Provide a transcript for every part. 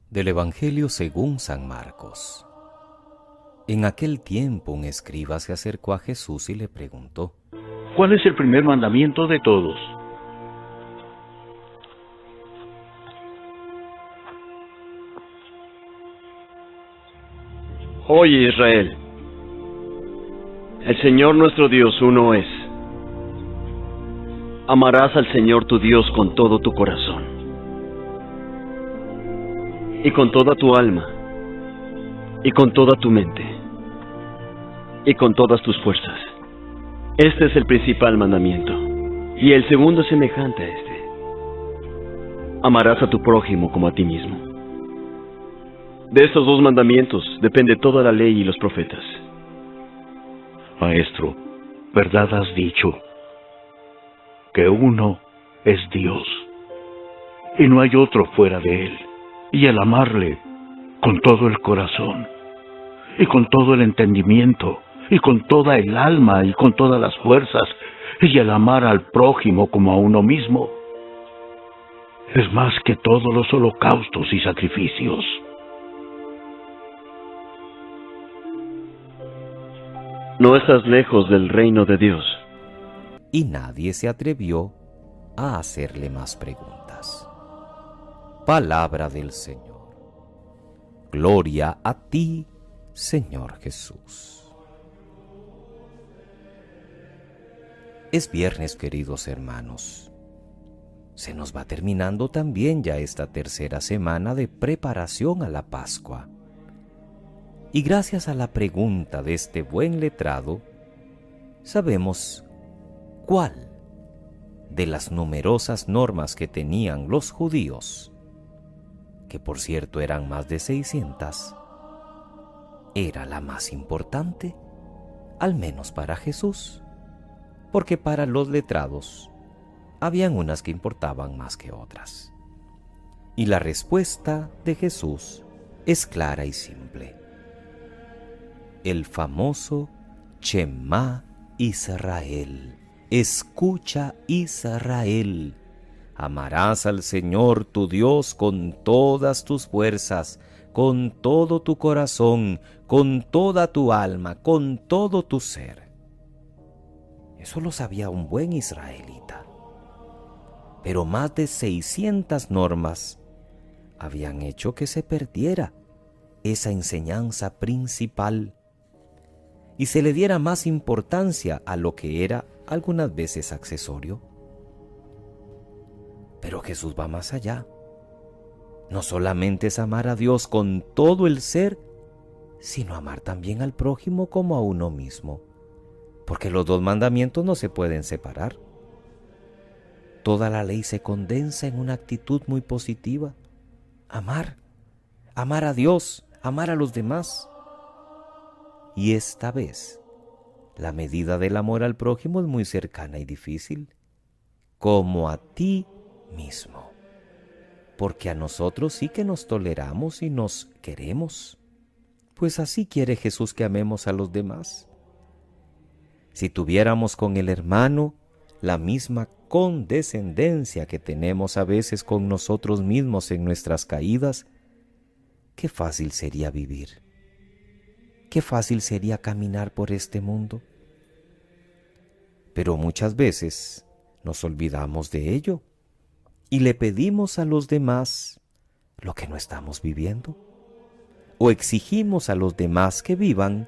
Del Evangelio según San Marcos. En aquel tiempo un escriba se acercó a Jesús y le preguntó: ¿Cuál es el primer mandamiento de todos? Oye, Israel, el Señor nuestro Dios uno es. Amarás al Señor tu Dios con todo tu corazón, y con toda tu alma, y con toda tu mente, y con todas tus fuerzas. Este es el principal mandamiento, y el segundo es semejante a este: amarás a tu prójimo como a ti mismo. De estos dos mandamientos depende toda la ley y los profetas. Maestro, verdad has dicho, que uno es Dios, y no hay otro fuera de Él. Y el amarle con todo el corazón, y con todo el entendimiento, y con toda el alma, y con todas las fuerzas, y el amar al prójimo como a uno mismo, es más que todos los holocaustos y sacrificios. No estás lejos del reino de Dios. Y nadie se atrevió a hacerle más preguntas. Palabra del Señor. Gloria a ti, Señor Jesús. Es viernes, queridos hermanos. Se nos va terminando también ya esta tercera semana de preparación a la Pascua. Y gracias a la pregunta de este buen letrado, sabemos cuál de las numerosas normas que tenían los judíos, que por cierto eran más de 600, era la más importante, al menos para Jesús, porque para los letrados habían unas que importaban más que otras. Y la respuesta de Jesús es clara y simple. El famoso Shema Israel. Escucha, Israel. Amarás al Señor tu Dios con todas tus fuerzas, con todo tu corazón, con toda tu alma, con todo tu ser. Eso lo sabía un buen israelita. Pero más de 600 normas habían hecho que se perdiera esa enseñanza principal y se le diera más importancia a lo que era algunas veces accesorio. Pero Jesús va más allá. No solamente es amar a Dios con todo el ser, sino amar también al prójimo como a uno mismo, porque los dos mandamientos no se pueden separar. Toda la ley se condensa en una actitud muy positiva: amar a Dios, amar a los demás. Y esta vez, la medida del amor al prójimo es muy cercana y difícil, como a ti mismo, porque a nosotros sí que nos toleramos y nos queremos, pues así quiere Jesús que amemos a los demás. Si tuviéramos con el hermano la misma condescendencia que tenemos a veces con nosotros mismos en nuestras caídas, qué fácil sería vivir. Qué fácil sería caminar por este mundo. Pero muchas veces nos olvidamos de ello y le pedimos a los demás lo que no estamos viviendo, o exigimos a los demás que vivan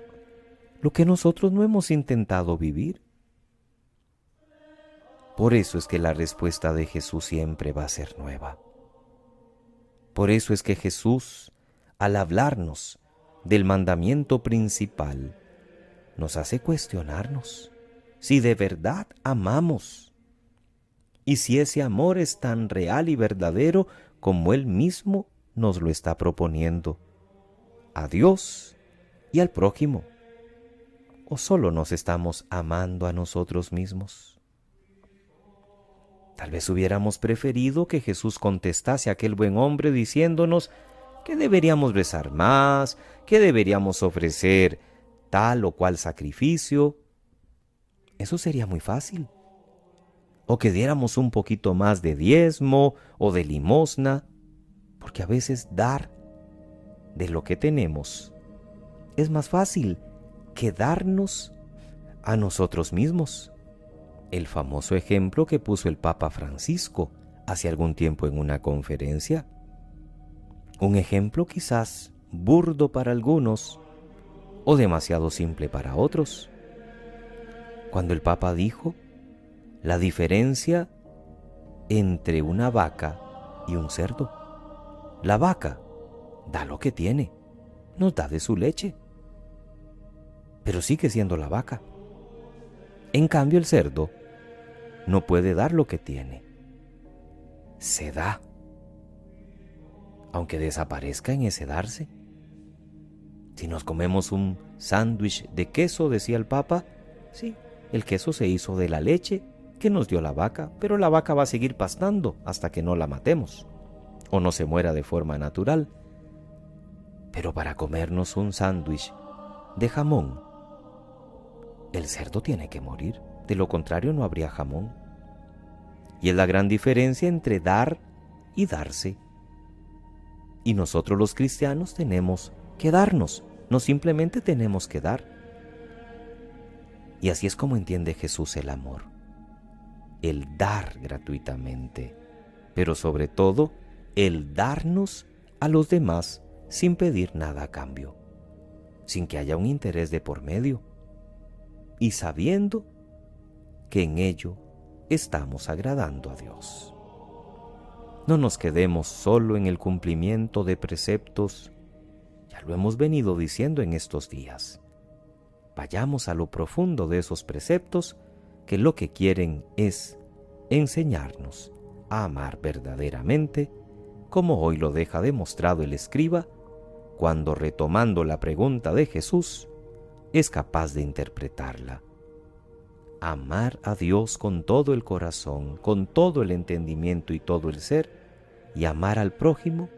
lo que nosotros no hemos intentado vivir. Por eso es que la respuesta de Jesús siempre va a ser nueva. Por eso es que Jesús, al hablarnos del mandamiento principal, nos hace cuestionarnos si de verdad amamos y si ese amor es tan real y verdadero como Él mismo nos lo está proponiendo, a Dios y al prójimo, o solo nos estamos amando a nosotros mismos. Tal vez hubiéramos preferido que Jesús contestase a aquel buen hombre diciéndonos que deberíamos rezar más, que deberíamos ofrecer tal o cual sacrificio. Eso sería muy fácil. O que diéramos un poquito más de diezmo o de limosna, porque a veces dar de lo que tenemos, es más fácil que darnos a nosotros mismos. El famoso ejemplo que puso el Papa Francisco hace algún tiempo en una conferencia. Un ejemplo quizás burdo para algunos o demasiado simple para otros. Cuando el Papa dijo la diferencia entre una vaca y un cerdo. La vaca da lo que tiene, nos da de su leche, pero sigue siendo la vaca. En cambio, el cerdo no puede dar lo que tiene, se da, aunque desaparezca en ese darse. Si nos comemos un sándwich de queso, decía el Papa, sí, el queso se hizo de la leche que nos dio la vaca, pero la vaca va a seguir pastando hasta que no la matemos o no se muera de forma natural. Pero para comernos un sándwich de jamón, el cerdo tiene que morir, de lo contrario no habría jamón. Y es la gran diferencia entre dar y darse. Y nosotros los cristianos tenemos que darnos, no simplemente tenemos que dar. Y así es como entiende Jesús el amor, el dar gratuitamente, pero sobre todo el darnos a los demás sin pedir nada a cambio, sin que haya un interés de por medio, y sabiendo que en ello estamos agradando a Dios. No nos quedemos solo en el cumplimiento de preceptos, ya lo hemos venido diciendo en estos días. Vayamos a lo profundo de esos preceptos que lo que quieren es enseñarnos a amar verdaderamente, como hoy lo deja demostrado el escriba, cuando retomando la pregunta de Jesús, es capaz de interpretarla. Amar a Dios con todo el corazón, con todo el entendimiento y todo el ser, y amar al prójimo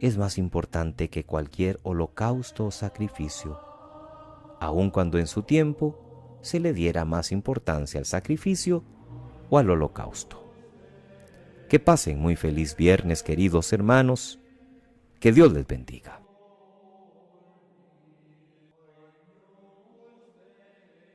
es más importante que cualquier holocausto o sacrificio, aun cuando en su tiempo se le diera más importancia al sacrificio o al holocausto. Que pasen muy feliz viernes, queridos hermanos. Que Dios les bendiga.